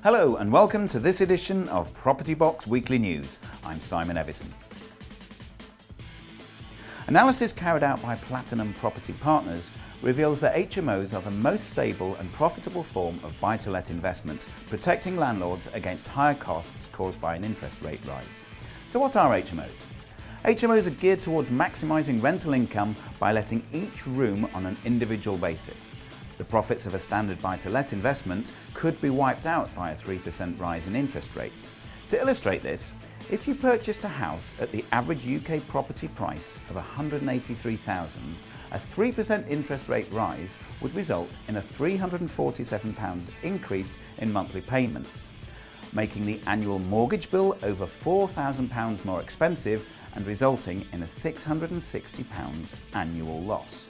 Hello and welcome to this edition of Property Box Weekly News. I'm Simon Evison. Analysis carried out by Platinum Property Partners reveals that HMOs are the most stable and profitable form of buy-to-let investment, protecting landlords against higher costs caused by an interest rate rise. So what are HMOs? HMOs are geared towards maximising rental income by letting each room on an individual basis. The profits of a standard buy-to-let investment could be wiped out by a 3% rise in interest rates. To illustrate this, if you purchased a house at the average UK property price of $183,000, a 3% interest rate rise would result in a £347 increase in monthly payments, making the annual mortgage bill over £4,000 more expensive and resulting in a £660 annual loss.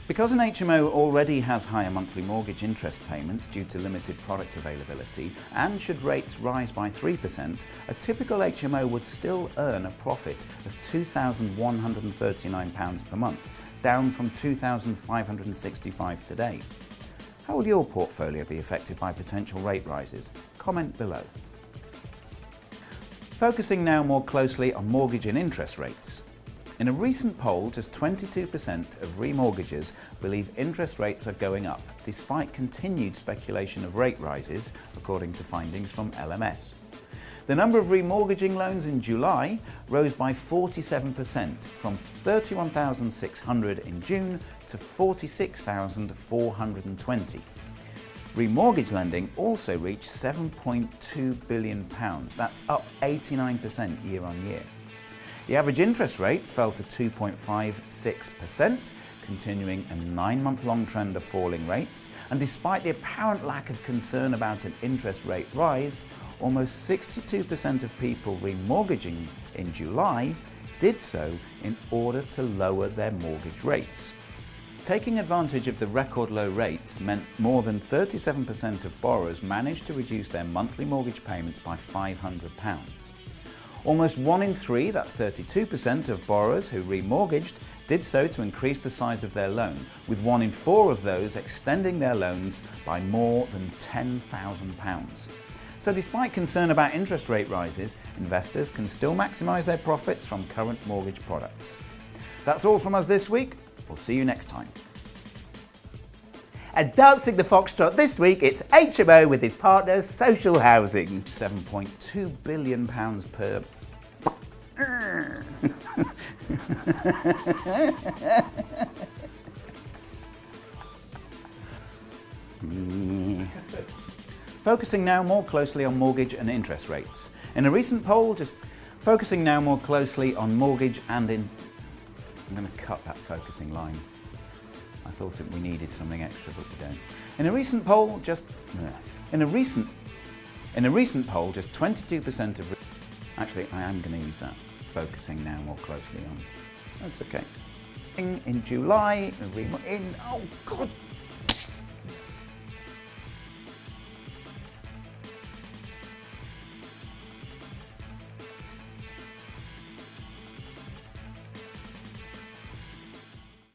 Because an HMO already has higher monthly mortgage interest payments due to limited product availability, and should rates rise by 3%, a typical HMO would still earn a profit of £2,139 per month, down from £2,565 today. How will your portfolio be affected by potential rate rises? Comment below. Focusing now more closely on mortgage and interest rates. In a recent poll, just 22% of remortgagers believe interest rates are going up, despite continued speculation of rate rises, according to findings from LMS. The number of remortgaging loans in July rose by 47%, from 31,600 in June to 46,420. Remortgage lending also reached £7.2 billion, that's up 89% year on year. The average interest rate fell to 2.56%, continuing a 9-month-long trend of falling rates, and despite the apparent lack of concern about an interest rate rise, almost 62% of people remortgaging in July did so in order to lower their mortgage rates. Taking advantage of the record low rates meant more than 37% of borrowers managed to reduce their monthly mortgage payments by £500. Almost 1 in 3, that's 32% of borrowers who remortgaged, did so to increase the size of their loan, with 1 in 4 of those extending their loans by more than £10,000. So despite concern about interest rate rises, investors can still maximise their profits from current mortgage products. That's all from us this week. We'll see you next time. And dancing the foxtrot this week, it's HMO with his partners, social housing. £7.2 billion per... Focusing now more closely on mortgage and interest rates. In a recent poll, focusing now more closely on mortgage and I'm going to cut that focusing line. I thought we needed something extra, but we don't. In a recent poll, just 22% of... Actually, I am going to use that. Focusing now more closely on... That's okay. In July, oh God!